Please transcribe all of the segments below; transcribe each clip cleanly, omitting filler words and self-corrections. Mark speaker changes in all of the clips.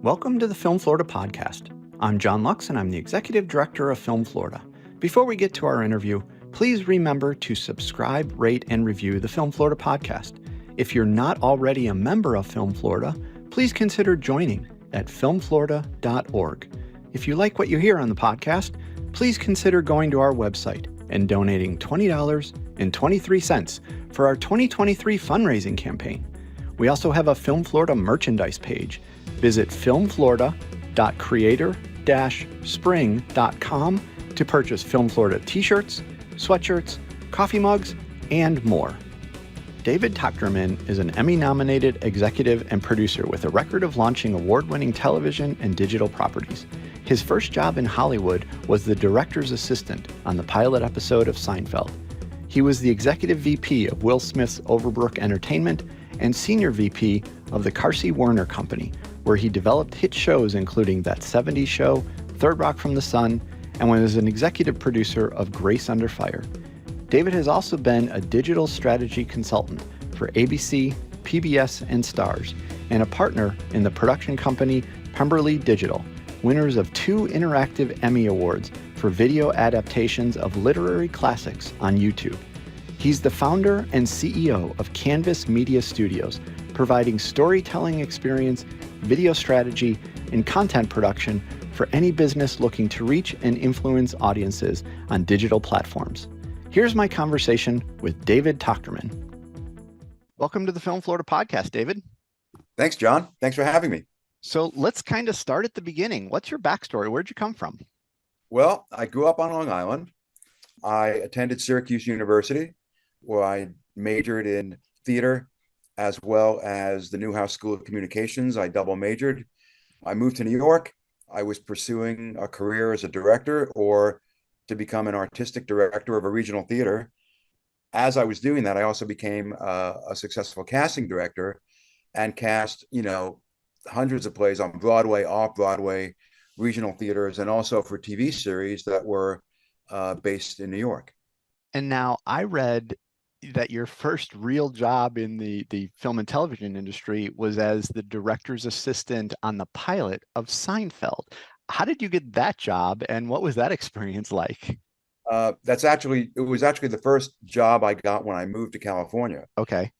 Speaker 1: Welcome to the Film Florida podcast. I'm John Lux, and I'm the Executive Director of Film Florida. Before we get to our interview, please remember to subscribe, rate, and review the Film Florida podcast. If you're not already a member of Film Florida, please consider joining at filmflorida.org. If you like what you hear on the podcast, please consider going to our website and donating $20.23 for our 2023 fundraising campaign. We also have a Film Florida merchandise page. Visit filmflorida.creator-spring.com to purchase Film Florida t-shirts, sweatshirts, coffee mugs, and more. David Tochterman is an Emmy-nominated executive and producer with a record of launching award-winning television and digital properties. His first job in Hollywood was the director's assistant on the pilot episode of Seinfeld. He was the executive VP of Will Smith's Overbrook Entertainment and senior VP of the Carsey Werner Company, where he developed hit shows including That 70s Show, Third Rock from the Sun, and was an executive producer of Grace Under Fire. David has also been a digital strategy consultant for ABC, PBS and Starz, and a partner in the production company Pemberley Digital, winners of 2 Interactive Emmy Awards for video adaptations of literary classics on YouTube. He's the founder and CEO of Canvas Media Studios, providing storytelling experience, video strategy, and content production for any business looking to reach and influence audiences on digital platforms. Here's my conversation with David Tochterman. Welcome to the Film Florida podcast, David.
Speaker 2: Thanks, John. Thanks for having me.
Speaker 1: So let's kind of start at the beginning. What's your backstory? Where'd you come from?
Speaker 2: Well, I grew up on Long Island. I attended Syracuse University, where I majored in theater as well as the Newhouse School of Communications. I double majored. I moved to New York. I was pursuing a career as a director or to become an artistic director of a regional theater. As I was doing that, I also became a successful casting director and cast, hundreds of plays on Broadway, off-Broadway, regional theaters, and also for TV series that were based in New York.
Speaker 1: And now I read that your first real job in the film and television industry was as the director's assistant on the pilot of Seinfeld. How did you get that job, and what was that experience like?
Speaker 2: It was actually the first job I got when I moved to California.
Speaker 1: Okay.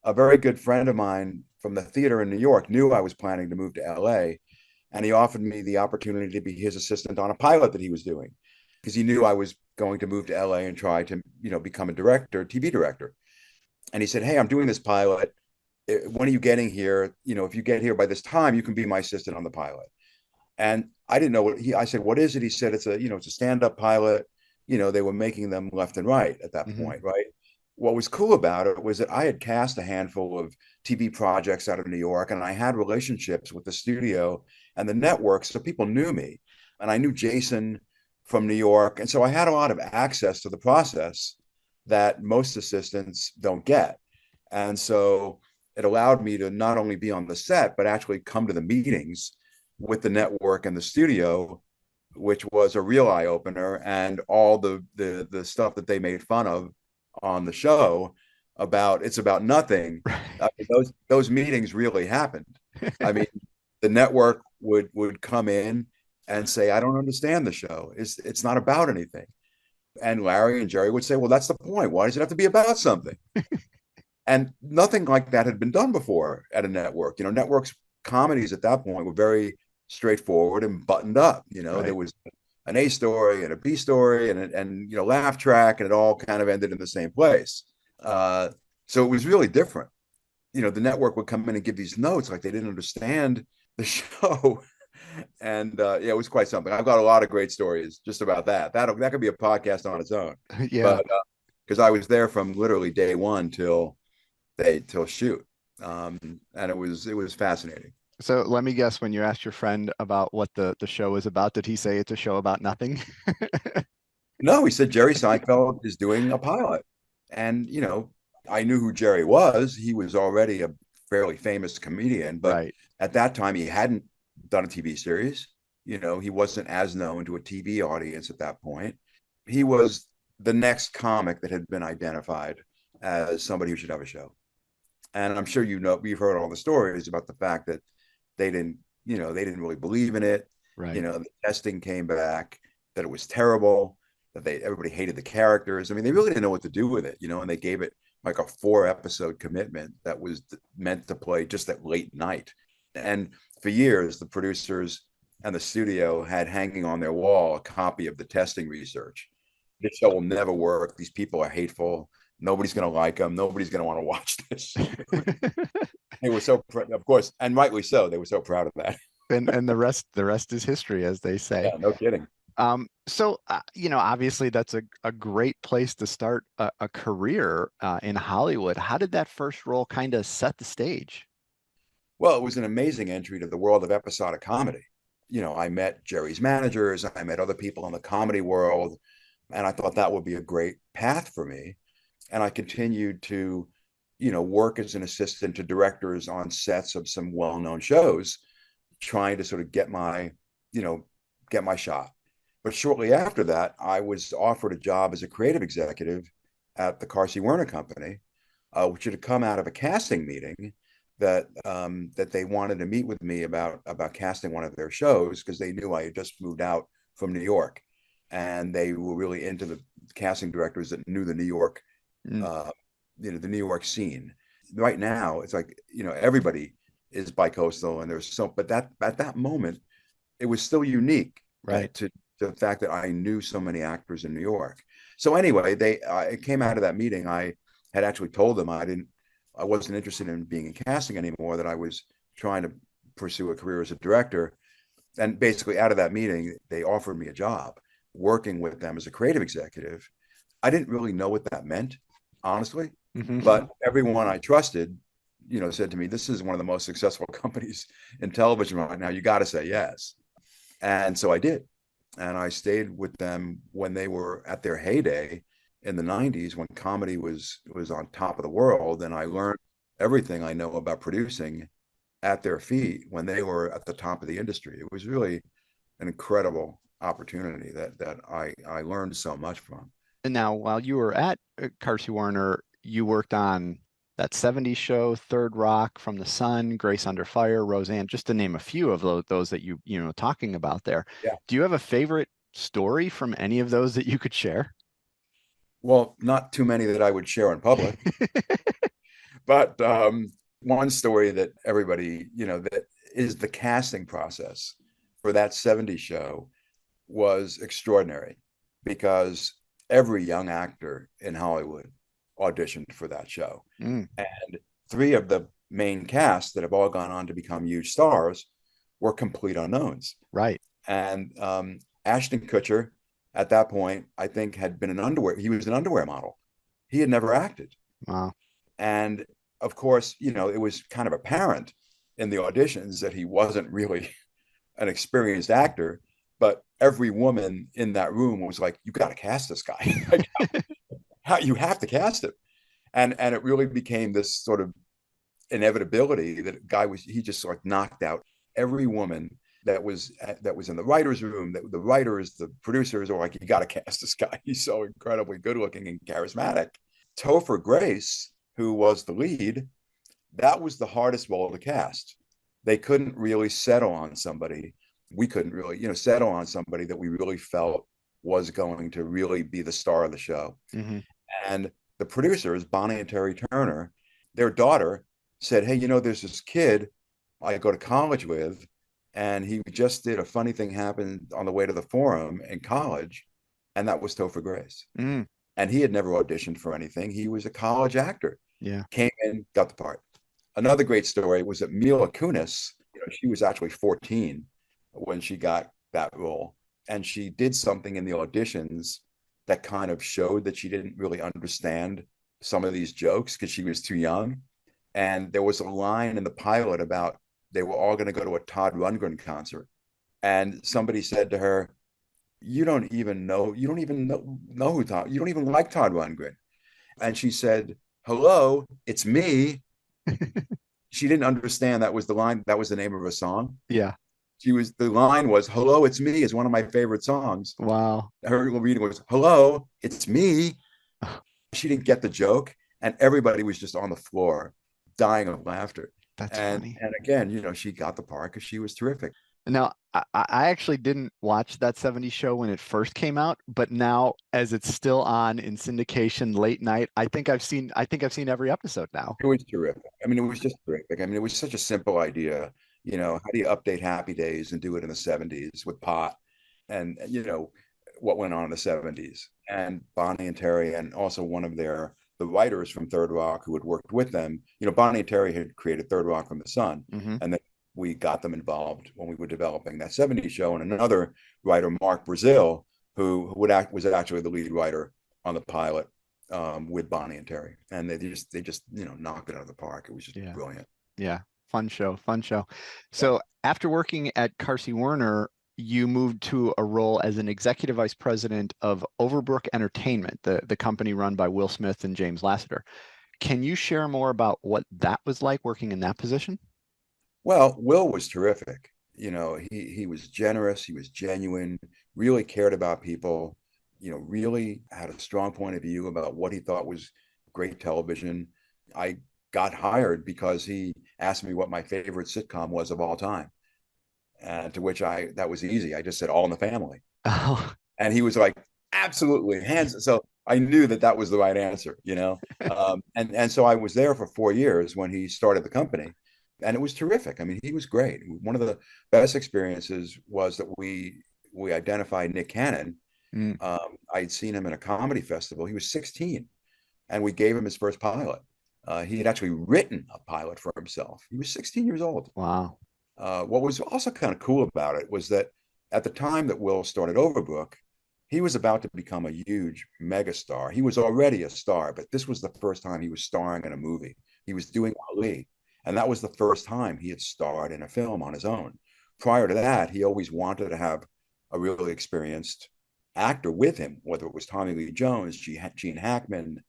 Speaker 2: A very good friend of mine from the theater in New York knew I was planning to move to LA, and he offered me the opportunity to be his assistant on a pilot that he was doing, because he knew I was going to move to LA and try to, become a director, TV director. And he said, "Hey, I'm doing this pilot. When are you getting here? If you get here by this time, you can be my assistant on the pilot." And I didn't know I said, "What is it?" He said, it's a stand-up pilot. They were making them left and right at that point, right? What was cool about it was that I had cast a handful of TV projects out of New York, and I had relationships with the studio and the network, so people knew me. And I knew Jason from New York. And so I had a lot of access to the process that most assistants don't get. And so it allowed me to not only be on the set, but actually come to the meetings with the network and the studio, which was a real eye opener. And all the stuff that they made fun of on the show it's about nothing. Those meetings really happened. I mean, the network would come in and say, "I don't understand the show. It's not about anything." And Larry and Jerry would say, "Well, that's the point. Why does it have to be about something?" And nothing like that had been done before at a network. Networks comedies at that point were very straightforward and buttoned up.
Speaker 1: Right.
Speaker 2: There was an A story and a B story and laugh track, and it all kind of ended in the same place. So it was really different. The network would come in and give these notes like they didn't understand the show. And it was quite something. I've got a lot of great stories just about that. That could be a podcast on its own.
Speaker 1: Yeah.
Speaker 2: But because I was there from literally day one till shoot, and it was fascinating.
Speaker 1: So let me guess, when you asked your friend about what the show is about, did he say it's a show about nothing?
Speaker 2: No, he said Jerry Seinfeld is doing a pilot, and I knew who Jerry was. He was already a fairly famous comedian, but
Speaker 1: Right.
Speaker 2: At that time he hadn't done a TV series. He wasn't as known to a TV audience at that point. He was the next comic that had been identified as somebody who should have a show. And I'm sure you've heard all the stories about the fact that they didn't they didn't really believe in it.
Speaker 1: Right.
Speaker 2: The testing came back that it was terrible, that everybody hated the characters. I mean, they really didn't know what to do with it, and they gave it like a 4-episode commitment that was meant to play just at late night. And for years, the producers and the studio had hanging on their wall a copy of the testing research. This show will never work. These people are hateful. Nobody's going to like them. Nobody's going to want to watch this. They were so, of course, and rightly so. They were so proud of that.
Speaker 1: And the rest is history, as they say.
Speaker 2: Yeah, no kidding.
Speaker 1: So obviously that's a great place to start a career in Hollywood. How did that first role kind of set the stage?
Speaker 2: Well, it was an amazing entry to the world of episodic comedy. I met Jerry's managers, I met other people in the comedy world, and I thought that would be a great path for me. And I continued to, work as an assistant to directors on sets of some well-known shows, trying to sort of get my shot. But shortly after that, I was offered a job as a creative executive at the Carsey Werner Company, which had come out of a casting meeting that they wanted to meet with me about casting one of their shows, because they knew I had just moved out from New York, and they were really into the casting directors that knew the New York, the New York scene. Right now, it's like everybody is bicoastal, and but at that moment, it was still unique,
Speaker 1: right,
Speaker 2: to the fact that I knew so many actors in New York. So anyway, it came out of that meeting. I had actually told them I wasn't interested in being in casting anymore, that I was trying to pursue a career as a director. And basically out of that meeting, they offered me a job working with them as a creative executive. I didn't really know what that meant, honestly, but everyone I trusted, said to me, this is one of the most successful companies in television right now. You got to say yes. And so I did. And I stayed with them when they were at their heyday in the 90s, when comedy was on top of the world. And I learned everything I know about producing at their feet when they were at the top of the industry. It was really an incredible opportunity that I learned so much from.
Speaker 1: And now, while you were at Carsey Werner, you worked on that 70s show, Third Rock, From the Sun, Grace Under Fire, Roseanne, just to name a few of those that you talking about there.
Speaker 2: Yeah.
Speaker 1: Do you have a favorite story from any of those that you could share?
Speaker 2: Well, not too many that I would share in public, but one story that everybody, that is the casting process for that 70s show was extraordinary, because every young actor in Hollywood auditioned for that show. And 3 of the main cast that have all gone on to become huge stars were complete unknowns.
Speaker 1: Right.
Speaker 2: And Ashton Kutcher, at that point, I think he was an underwear model. He had never acted.
Speaker 1: Wow.
Speaker 2: And of course, it was kind of apparent in the auditions that he wasn't really an experienced actor, but every woman in that room was like, you got to cast this guy. You have to cast him. And it really became this sort of inevitability that he just sort of knocked out every woman that was in the writer's room. That the writers, the producers are like, you got to cast this guy. He's so incredibly good looking and charismatic. Topher Grace, who was the lead, that was the hardest role to cast. They couldn't really settle on somebody. We couldn't really, settle on somebody that we really felt was going to really be the star of the show. And the producers, Bonnie and Terry Turner, their daughter said, hey, there's this kid I go to college with, and he just did a funny thing happen on the way to the Forum in college, and that was Topher Grace. And he had never auditioned for anything. He was a college actor.
Speaker 1: Yeah.
Speaker 2: Came in, got the part. Another great story was that Mila Kunis, she was actually 14 when she got that role. And she did something in the auditions that kind of showed that she didn't really understand some of these jokes because she was too young. And there was a line in the pilot about they were all going to go to a Todd Rundgren concert. And somebody said to her, you don't even know who Todd, you don't even like Todd Rundgren. And she said, hello, it's me. She didn't understand that was the line. That was the name of a song.
Speaker 1: Yeah.
Speaker 2: The line was, hello, it's me, is one of my favorite songs.
Speaker 1: Wow.
Speaker 2: Her reading was, hello, it's me. She didn't get the joke. And everybody was just on the floor dying of laughter.
Speaker 1: That's
Speaker 2: And
Speaker 1: funny.
Speaker 2: again, she got the part because she was terrific.
Speaker 1: Now, I actually didn't watch that 70s show when it first came out, but now as it's still on in syndication late night, I think I've seen every episode now.
Speaker 2: It was terrific. I mean, it was just terrific. I mean, it was such a simple idea. How do you update Happy Days and do it in the 70s with pot and, what went on in the 70s? And Bonnie and Terry, and also one of the writers from Third Rock who had worked with them. Bonnie and Terry had created Third Rock from the Sun.
Speaker 1: Hmm.
Speaker 2: And then we got them involved when we were developing that 70s show. And another writer, Mark Brazil, who was actually the lead writer on the pilot, with Bonnie and Terry, and they just knocked it out of the park. It was just
Speaker 1: Yeah.
Speaker 2: brilliant.
Speaker 1: Yeah. Fun show. Fun show. So after working at Carsey Werner, you moved to a role as an executive vice president of Overbrook Entertainment, the company run by Will Smith and James Lasseter. Can you share more about what that was like working in that position?
Speaker 2: Well, Will was terrific. He was generous, he was genuine, really cared about people. Really had a strong point of view about what he thought was great television. I got hired because he asked me what my favorite sitcom was of all time. And to which that was easy. I just said All in the Family.
Speaker 1: Oh,
Speaker 2: And he was like, absolutely, hands. So I knew that was the right answer. And so I was there for 4 years when he started the company, and it was terrific. I mean, he was great. One of the best experiences was that we identified Nick Cannon.
Speaker 1: mm,
Speaker 2: I'd seen him in a comedy festival. He was 16, and we gave him his first pilot. He had actually written a pilot for himself. He was 16 years old.
Speaker 1: wow.
Speaker 2: What was also kind of cool about it was that at the time that Will started Overbrook, he was about to become a huge megastar. He was already a star, but this was the first time he was starring in a movie. He was doing Ali, and that was the first time he had starred in a film on his own. Prior to that, he always wanted to have a really experienced actor with him, whether it was Tommy Lee Jones, Gene Hackman,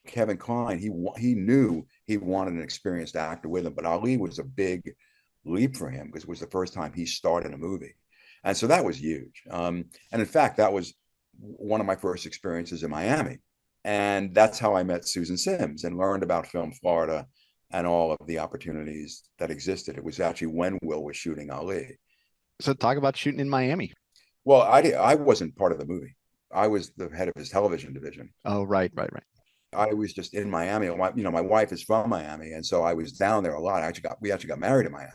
Speaker 2: Kevin Kline. He knew he wanted an experienced actor with him, but Ali was a big leap for him because it was the first time he starred in a movie. And so that was huge. And in fact, that was one of my first experiences in Miami. And that's how I met Susan Sims and learned about Film Florida and all of the opportunities that existed. It was actually when Will was shooting Ali.
Speaker 1: So talk about shooting in Miami.
Speaker 2: Well, I wasn't part of the movie. I was the head of his television division.
Speaker 1: Oh, right, right, right.
Speaker 2: I was just in Miami. My wife is from Miami, and so I was down there a lot. We actually got married in Miami,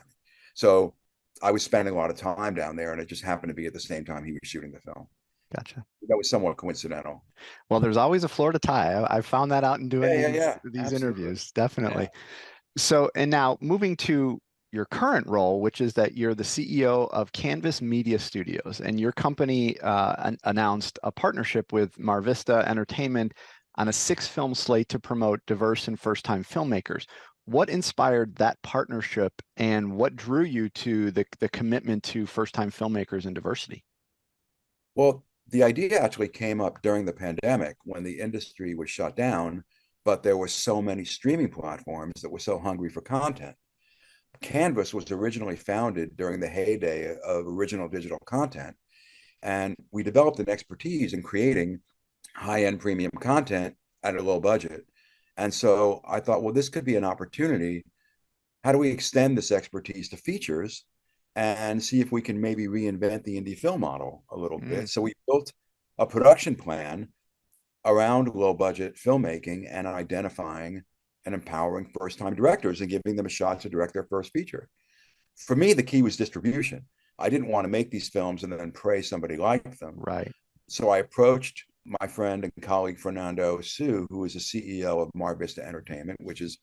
Speaker 2: so I was spending a lot of time down there, and it just happened to be at the same time he was shooting the film.
Speaker 1: Gotcha.
Speaker 2: That was somewhat coincidental.
Speaker 1: Well, there's always a Florida tie. I found that out in doing
Speaker 2: Yeah,
Speaker 1: these
Speaker 2: absolutely.
Speaker 1: interviews, definitely.
Speaker 2: Yeah.
Speaker 1: So, and now moving to your current role, which is that you're the CEO of Canvas Media Studios, and your company announced a partnership with Mar Vista Entertainment on a 6-film slate to promote diverse and first-time filmmakers. What inspired that partnership, and what drew you to the commitment to first-time filmmakers and diversity?
Speaker 2: Well, the idea actually came up during the pandemic when the industry was shut down, but there were so many streaming platforms that were so hungry for content. Canvas was originally founded during the heyday of original digital content, and we developed an expertise in creating high-end premium content at a low budget. And so I thought, well, this could be an opportunity. How do we extend this expertise to features and see if we can maybe reinvent the indie film model a little
Speaker 1: Mm,
Speaker 2: bit? So we built a production plan around low budget filmmaking and identifying and empowering first time directors and giving them a shot to direct their first feature. For me, the key was distribution. I didn't want to make these films and then pray somebody liked them.
Speaker 1: right.
Speaker 2: So I approached my friend and colleague Fernando Su, who is the CEO of Mar Vista Entertainment, which is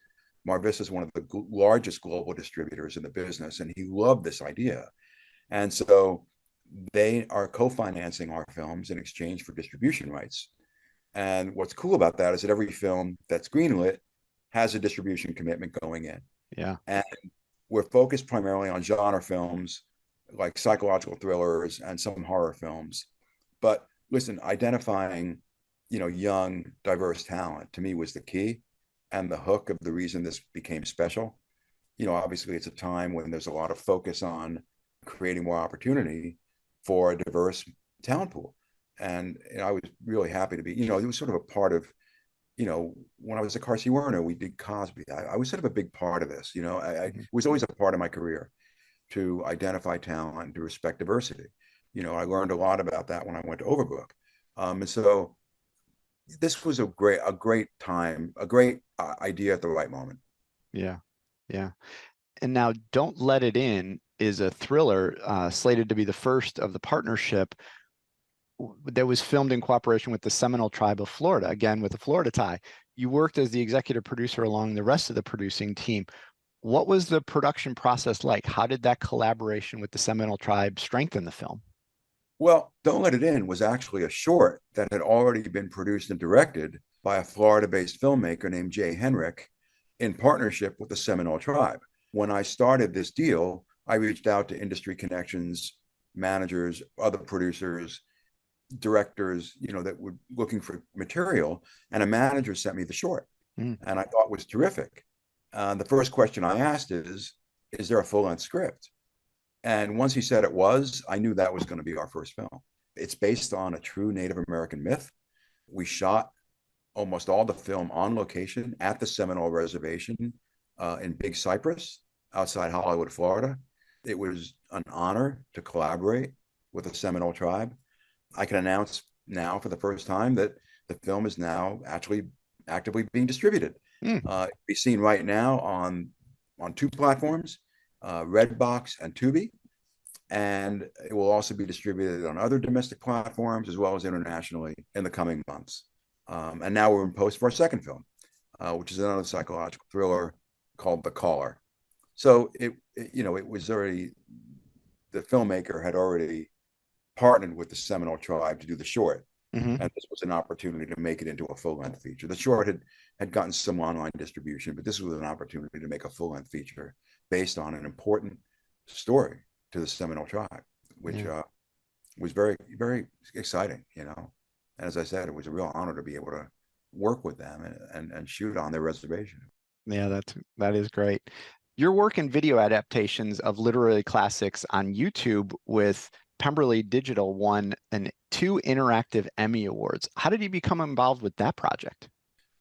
Speaker 2: Mar Vista is one of the largest global distributors in the business, and he loved this idea. And so they are co-financing our films in exchange for distribution rights. And what's cool about that is that every film that's greenlit has a distribution commitment going in.
Speaker 1: Yeah.
Speaker 2: And we're focused primarily on genre films like psychological thrillers and some horror films. But listen, identifying, young, diverse talent to me was the key and the hook of the reason this became special. Obviously it's a time when there's a lot of focus on creating more opportunity for a diverse talent pool. And I was really happy to be, it was sort of a part of, when I was at Carsey Werner, we did Cosby. I was sort of a big part of this. It was always a part of my career to identify talent and to respect diversity. I learned a lot about that when I went to Overbrook. And so this was a great time, a great idea at the right moment.
Speaker 1: Yeah. Yeah. And now Don't Let It In is a thriller slated to be the first of the partnership that was filmed in cooperation with the Seminole Tribe of Florida, again with a Florida tie. You worked as the executive producer along the rest of the producing team. What was the production process like? How did that collaboration with the Seminole Tribe strengthen the film?
Speaker 2: Well, Don't Let It In was actually a short that had already been produced and directed by a Florida-based filmmaker named Jay Henrick in partnership with the Seminole Tribe. When I started this deal, I reached out to industry connections, managers, other producers, directors, that were looking for material, and a manager sent me the short, and I thought it was terrific. The first question I asked is there a full-length script? And once he said it was, I knew that was going to be our first film. It's based on a true Native American myth. We shot almost all the film on location at the Seminole Reservation in Big Cypress, outside Hollywood, Florida. It was an honor to collaborate with the Seminole Tribe. I can announce now for the first time that the film is now actually actively being distributed. It'll be seen right now on two platforms, Redbox and Tubi, and it will also be distributed on other domestic platforms as well as internationally in the coming months. And now we're in post for our second film, which is another psychological thriller called The Caller. So it was already, the filmmaker had already partnered with the Seminole Tribe to do the short. And this was an opportunity to make it into a full-length feature. The short had gotten some online distribution, but this was an opportunity to make a full-length feature based on an important story to the Seminole Tribe, which was very, very exciting, And as I said, it was a real honor to be able to work with them and shoot on their reservation.
Speaker 1: Yeah, that is great. Your work in video adaptations of literary classics on YouTube with Pemberley Digital won 2 Interactive Emmy Awards. How did you become involved with that project?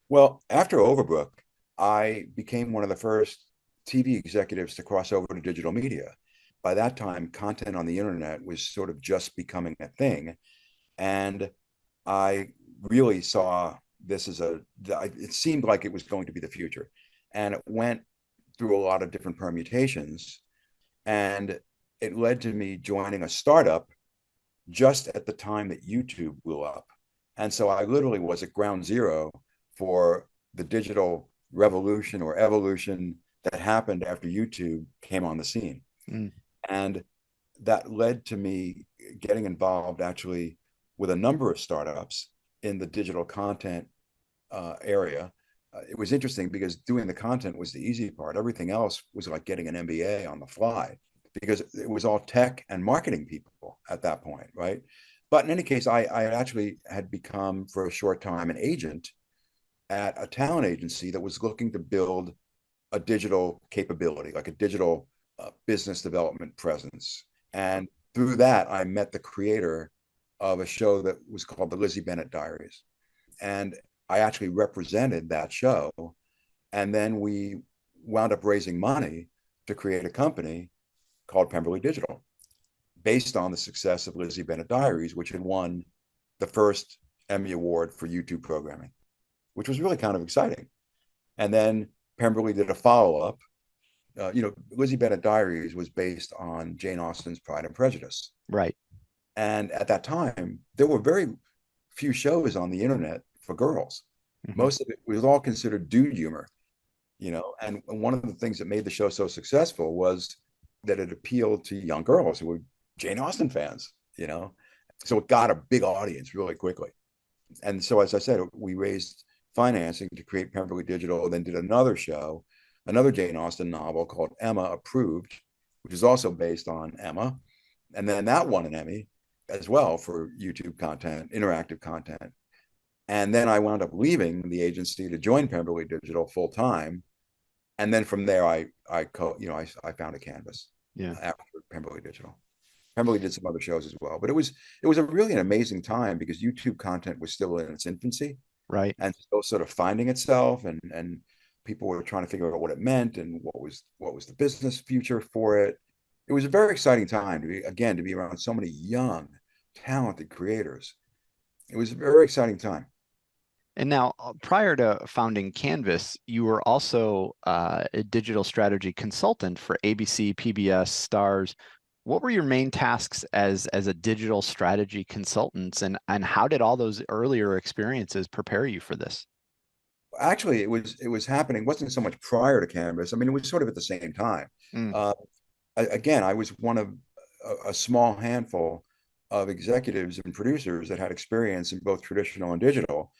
Speaker 2: Well, after Overbrook, I became one of the first TV executives to cross over to digital media. By that time, content on the internet was sort of just becoming a thing. And I really saw this as it seemed like it was going to be the future. And it went through a lot of different permutations. And it led to me joining a startup just at the time that YouTube blew up. And so I literally was at ground zero for the digital revolution or evolution that happened after YouTube came on the scene. And that led to me getting involved actually with a number of startups in the digital content area. It was interesting because doing the content was the easy part. Everything else was like getting an MBA on the fly because it was all tech and marketing people at that point, right? But in any case, I actually had become for a short time an agent at a talent agency that was looking to build a digital capability, like a digital business development presence. And through that, I met the creator of a show that was called the Lizzie Bennet Diaries. And I actually represented that show. And then we wound up raising money to create a company called Pemberley Digital, based on the success of Lizzie Bennet Diaries, which had won the first Emmy Award for YouTube programming, which was really kind of exciting. And then Pemberley did a follow-up. Lizzie Bennet Diaries was based on Jane Austen's Pride and Prejudice.
Speaker 1: Right.
Speaker 2: And at that time, there were very few shows on the internet for girls. Most of it was all considered dude humor, and one of the things that made the show so successful was that it appealed to young girls who were Jane Austen fans, so it got a big audience really quickly. And so, as I said, we raised financing to create Pemberley Digital, and then did another show, another Jane Austen novel called Emma Approved, which is also based on Emma. And then that won an Emmy as well for YouTube content, interactive content. And then I wound up leaving the agency to join Pemberley Digital full time. And then from there, I found a canvas after Pemberley Digital. Pemberley did some other shows as well, but it was really an amazing time because YouTube content was still in its infancy.
Speaker 1: Right.
Speaker 2: and still sort of finding itself, and people were trying to figure out what it meant and what was the business future for it. It was a very exciting time to be around so many young, talented creators. It was a very exciting time.
Speaker 1: And now, prior to founding Canvas, you were also a digital strategy consultant for ABC, PBS, Stars. What were your main tasks as a digital strategy consultant, and how did all those earlier experiences prepare you for this?
Speaker 2: Actually, it was happening. It wasn't so much prior to Canvas. I mean, it was sort of at the same time.
Speaker 1: Mm,
Speaker 2: Uh, again, I was one of a small handful of executives and producers that had experience in both traditional and digital.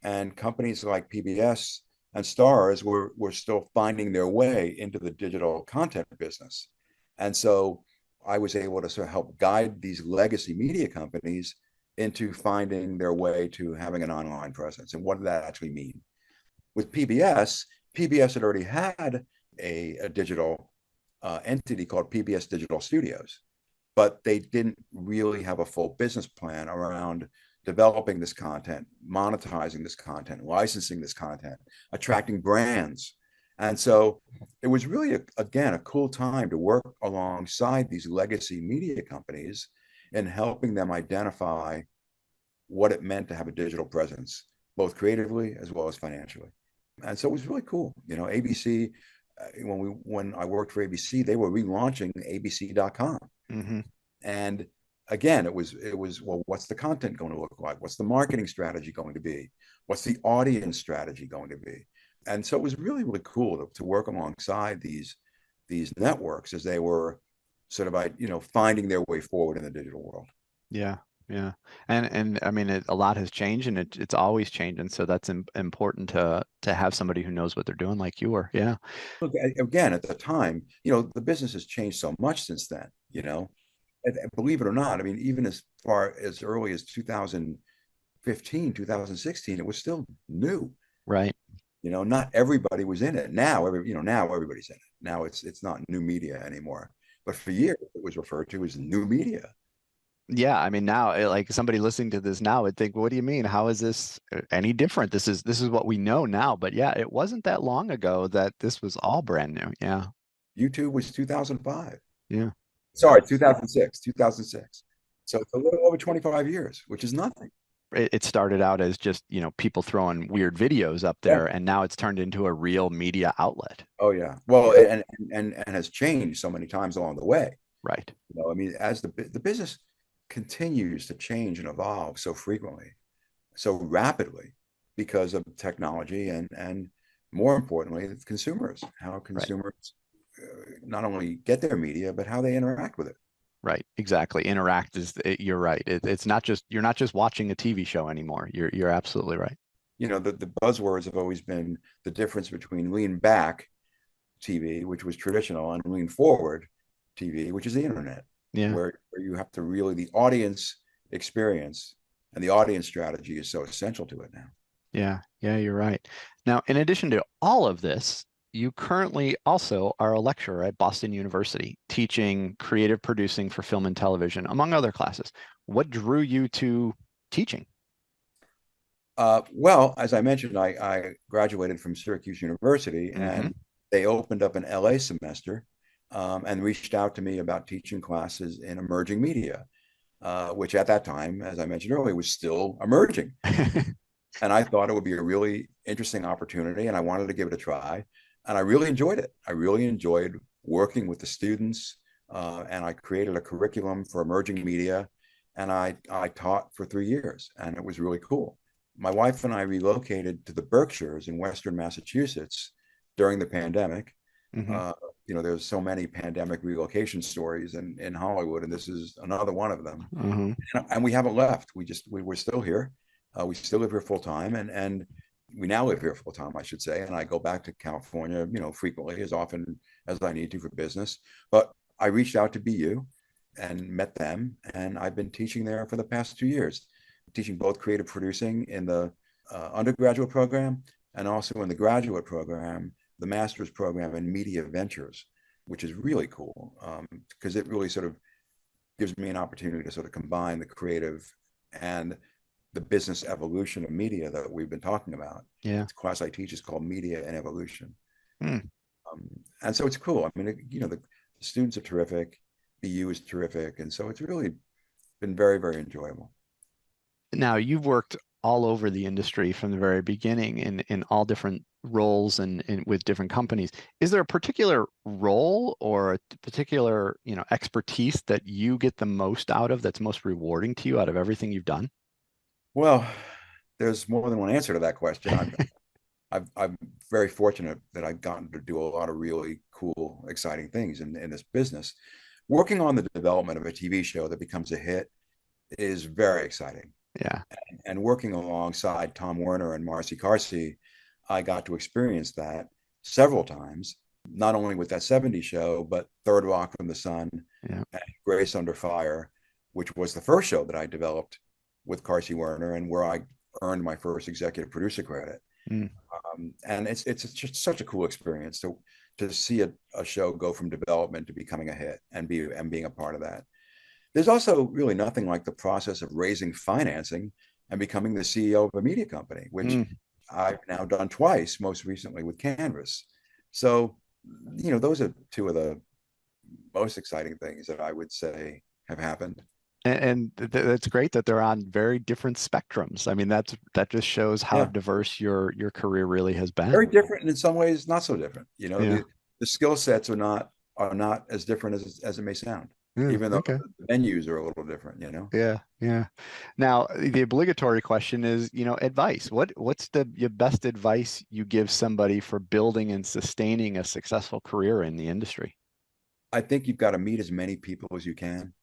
Speaker 2: And companies like PBS and Stars were still finding their way into the digital content business. And so I was able to sort of help guide these legacy media companies into finding their way to having an online presence. And what did that actually mean? With PBS had already had a digital entity called PBS Digital Studios, but they didn't really have a full business plan around developing this content, monetizing this content, licensing this content, attracting brands. And so it was really, again, a cool time to work alongside these legacy media companies and helping them identify what it meant to have a digital presence, both creatively as well as financially. And so it was really cool. ABC, when I worked for ABC, they were relaunching ABC.com.
Speaker 1: hmm
Speaker 2: And again, it was well, what's the content going to look like? What's the marketing strategy going to be? What's the audience strategy going to be? And so it was really, really cool to work alongside these networks as they were sort of finding their way forward in the digital world.
Speaker 1: Yeah, yeah. And I mean, a lot has changed, and it's always changing. So that's important to have somebody who knows what they're doing, like you were. Yeah.
Speaker 2: Look, again, at the time, the business has changed so much since then. And believe it or not, I mean, even as far as early as 2015, 2016, it was still new.
Speaker 1: Right.
Speaker 2: Not everybody was in it. Now everybody's in it. Now it's not new media anymore. But for years, it was referred to as new media.
Speaker 1: Yeah, I mean now, like somebody listening to this now would think, "What do you mean? How is this any different? This is what we know now." But yeah, it wasn't that long ago that this was all brand new. Yeah,
Speaker 2: YouTube was 2005.
Speaker 1: yeah.
Speaker 2: Sorry, 2006, 2006. So it's a little over 25 years, which is nothing.
Speaker 1: It started out as just, people throwing weird videos up
Speaker 2: Yeah.
Speaker 1: there, and now it's turned into a real media outlet.
Speaker 2: Oh yeah. Well, and has changed so many times along the way.
Speaker 1: Right.
Speaker 2: I mean, as the business continues to change and evolve so frequently, so rapidly, because of technology and more importantly, consumers, how
Speaker 1: Right.
Speaker 2: consumers not only get their media but how they interact with it.
Speaker 1: Right. Exactly. Interact you're right. It's not just you're not just watching a TV show anymore. You're absolutely right.
Speaker 2: The buzzwords have always been the difference between lean back TV, which was traditional, and lean forward TV, which is the internet,
Speaker 1: Yeah.
Speaker 2: where you have to really the audience experience and the audience strategy is so essential to it now.
Speaker 1: Yeah, yeah, you're right. Now, in addition to all of this, you currently also are a lecturer at Boston University, teaching creative producing for film and television, among other classes. What drew you to teaching?
Speaker 2: Well, as I mentioned, I graduated from Syracuse University,
Speaker 1: hmm
Speaker 2: and they opened up an LA semester and reached out to me about teaching classes in emerging media, which at that time, as I mentioned earlier, was still emerging. And I thought it would be a really interesting opportunity, and I wanted to give it a try. And I really enjoyed it. I really enjoyed working with the students, and I created a curriculum for emerging media, and I taught for 3 years, and it was really cool. My wife and I relocated to the Berkshires in Western Massachusetts during the pandemic.
Speaker 1: hmm
Speaker 2: Uh, there's so many pandemic relocation stories in Hollywood, and this is another one of them.
Speaker 1: hmm
Speaker 2: And we haven't left. We're still here. We still live here full time, and we now live here full time, I should say. And I go back to California, frequently, as often as I need to for business. But I reached out to BU and met them, and I've been teaching there for the past 2 years, teaching both creative producing in the undergraduate program and also in the graduate program, the master's program in media ventures, which is really cool because it really sort of gives me an opportunity to sort of combine the creative and the business evolution of media that we've been talking about.
Speaker 1: Yeah.
Speaker 2: The class I teach is called Media and Evolution.
Speaker 1: Hmm.
Speaker 2: And so it's cool. I mean, the students are terrific. BU is terrific. And so it's really been very, very enjoyable.
Speaker 1: Now, you've worked all over the industry from the very beginning in all different roles and with different companies. Is there a particular role or a particular, expertise that you get the most out of that's most rewarding to you out of everything you've done?
Speaker 2: Well, there's more than one answer to that question. I'm very fortunate that I've gotten to do a lot of really cool, exciting things in this business. Working on the development of a TV show that becomes a hit is very exciting.
Speaker 1: Yeah.
Speaker 2: And working alongside Tom Werner and Marcy Carsey, I got to experience that several times, not only with that '70s show, but Third Rock from the Sun
Speaker 1: Yeah.
Speaker 2: and Grace Under Fire, which was the first show that I developed with Carsey Werner and where I earned my first executive producer credit.
Speaker 1: Mm.
Speaker 2: And it's just such a cool experience to see a show go from development to becoming a hit and being a part of that. There's also really nothing like the process of raising financing and becoming the CEO of a media company, which
Speaker 1: Mm.
Speaker 2: I've now done twice, most recently with Canvas. So, those are two of the most exciting things that I would say have happened.
Speaker 1: And that's great that they're on very different spectrums. I mean, that just shows how
Speaker 2: Yeah,
Speaker 1: diverse your career really has been.
Speaker 2: very different, and in some ways not so different.
Speaker 1: Yeah.
Speaker 2: The skill sets are not as different as it may sound,
Speaker 1: Yeah.
Speaker 2: even though
Speaker 1: Okay.
Speaker 2: the venues are a little different.
Speaker 1: Yeah, yeah. Now, the obligatory question is, advice. What's the your best advice you give somebody for building and sustaining a successful career in the industry?
Speaker 2: I think you've got to meet as many people as you can,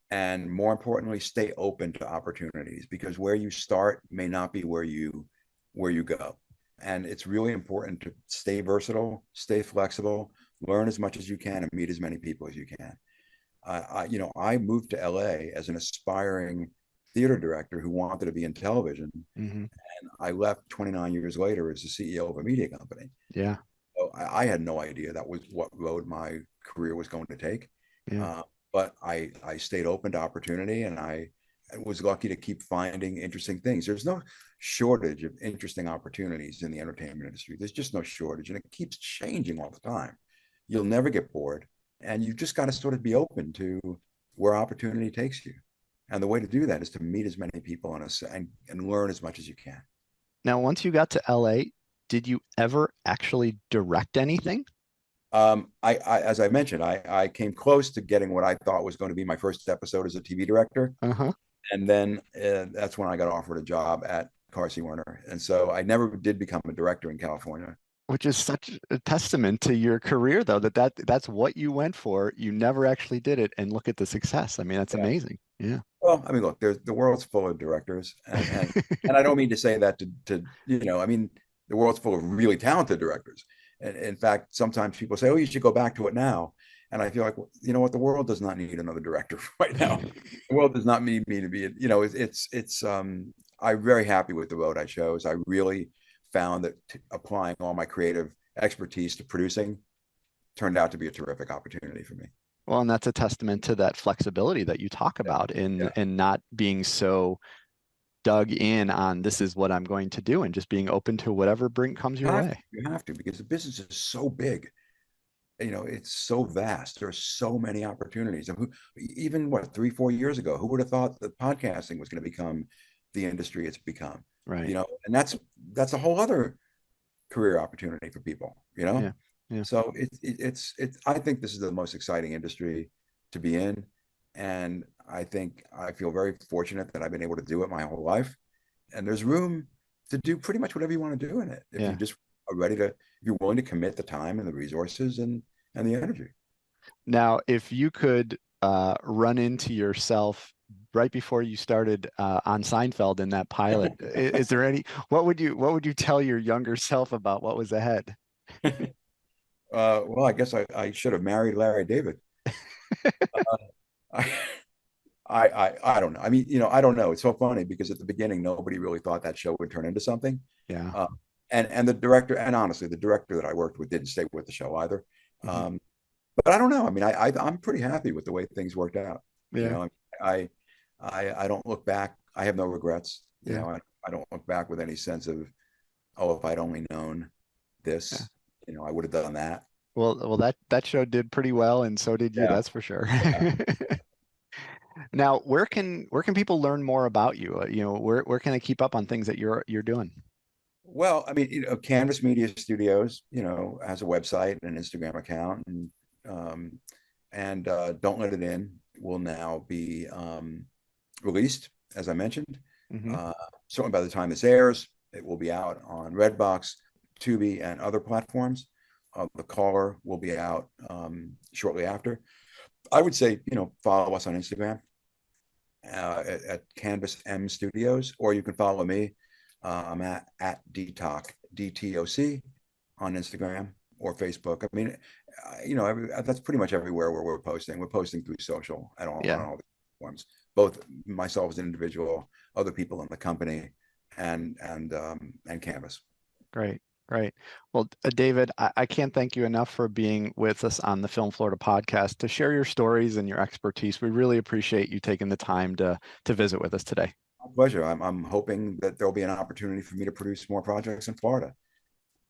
Speaker 2: and more importantly, stay open to opportunities because where you start may not be where you go. And it's really important to stay versatile, stay flexible, learn as much as you can, and meet as many people as you can. I moved to LA as an aspiring theater director who wanted to be in television,
Speaker 1: Hmm.
Speaker 2: and I left 29 years later as the CEO of a media company.
Speaker 1: Yeah,
Speaker 2: So I had no idea that was what road my career was going to take.
Speaker 1: yeah.
Speaker 2: Uh, but I stayed open to opportunity, and I was lucky to keep finding interesting things. There's no shortage of interesting opportunities in the entertainment industry. There's just no shortage, and it keeps changing all the time. You'll never get bored, and you just got to sort of be open to where opportunity takes you. And the way to do that is to meet as many people and learn as much as you can.
Speaker 1: Now, once you got to LA, did you ever actually direct anything?
Speaker 2: As I mentioned, I came close to getting what I thought was going to be my first episode as a TV director,
Speaker 1: Uh-huh.
Speaker 2: and then that's when I got offered a job at Carsey Werner, and so I never did become a director in California.
Speaker 1: Which is such a testament to your career, though, that's what you went for. You never actually did it, and look at the success. I mean, that's
Speaker 2: Yeah.
Speaker 1: amazing. Yeah.
Speaker 2: Well, I mean, look, the world's full of directors, and I don't mean to say that I mean, the world's full of really talented directors. And in fact, sometimes people say, "Oh, you should go back to it now." And I feel like, well, you know what, the world does not need another director right now. The world does not need me to be, I'm very happy with the road I chose. I really found that applying all my creative expertise to producing turned out to be a terrific opportunity for me.
Speaker 1: Well, and that's a testament to that flexibility that you talk
Speaker 2: Yeah.
Speaker 1: about
Speaker 2: Yeah.
Speaker 1: in not being so dug in on this is what I'm going to do and just being open to whatever bring comes your way.
Speaker 2: You have to because the business is so big. It's so vast. There are so many opportunities. And even what 3, 4 years ago, who would have thought that podcasting was going to become the industry it's become?
Speaker 1: Right.
Speaker 2: And that's a whole other career opportunity for people.
Speaker 1: Yeah. Yeah.
Speaker 2: So it's. I think this is the most exciting industry to be in, and I think I feel very fortunate that I've been able to do it my whole life. And there's room to do pretty much whatever you want to do in it if you
Speaker 1: Yeah.
Speaker 2: just are ready to. If you're willing to commit the time and the resources and the energy.
Speaker 1: Now, if you could run into yourself right before you started on Seinfeld in that pilot, is there any, what would you tell your younger self about what was ahead?
Speaker 2: Well, I guess I should have married Larry David. I, I don't know. I mean, I don't know. It's so funny because at the beginning, nobody really thought that show would turn into something.
Speaker 1: Yeah.
Speaker 2: Uh, and the director, and honestly, the director that I worked with didn't stay with the show either.
Speaker 1: Hmm.
Speaker 2: But I don't know. I mean, I'm pretty happy with the way things worked out. You
Speaker 1: Yeah.
Speaker 2: know, I I don't look back. I have no regrets. You know, I don't look back with any sense of, oh, if I'd only known
Speaker 1: Yeah.
Speaker 2: this, I would have done that.
Speaker 1: Well, that show did pretty well, and so did you,
Speaker 2: Yeah.
Speaker 1: that's for sure.
Speaker 2: Yeah.
Speaker 1: Now, where can people learn more about you? Where can they keep up on things that you're doing?
Speaker 2: Well, I mean, Canvas Media Studios, has a website and an Instagram account, and Don't Let It In will now be released, as I mentioned.
Speaker 1: Hmm.
Speaker 2: Certainly by the time this airs, it will be out on Redbox, Tubi, and other platforms. The Caller will be out shortly after. I would say, follow us on Instagram at Canvas M Studios, or you can follow me. I'm at DTOC, DTOC on Instagram or Facebook. I mean, that's pretty much everywhere where we're posting. We're posting through social on all the platforms, both myself as an individual, other people in the company, and Canvas.
Speaker 1: Great. Great. Well, David, I can't thank you enough for being with us on the Film Florida podcast to share your stories and your expertise. We really appreciate you taking the time to visit with us today.
Speaker 2: My pleasure. I'm hoping that there'll be an opportunity for me to produce more projects in Florida.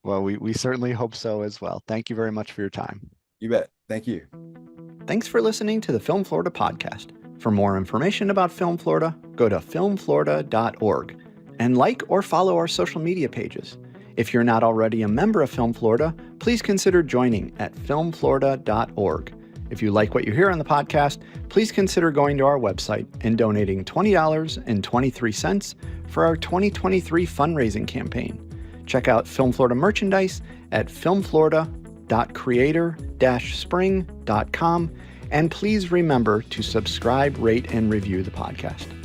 Speaker 1: Well, we certainly hope so as well. Thank you very much for your time.
Speaker 2: You bet. Thank you.
Speaker 1: Thanks for listening to the Film Florida podcast. For more information about Film Florida, go to filmflorida.org and like or follow our social media pages. If you're not already a member of Film Florida, please consider joining at filmflorida.org. If you like what you hear on the podcast, please consider going to our website and donating $20.23 for our 2023 fundraising campaign. Check out Film Florida merchandise at filmflorida.creator-spring.com, and please remember to subscribe, rate, and review the podcast.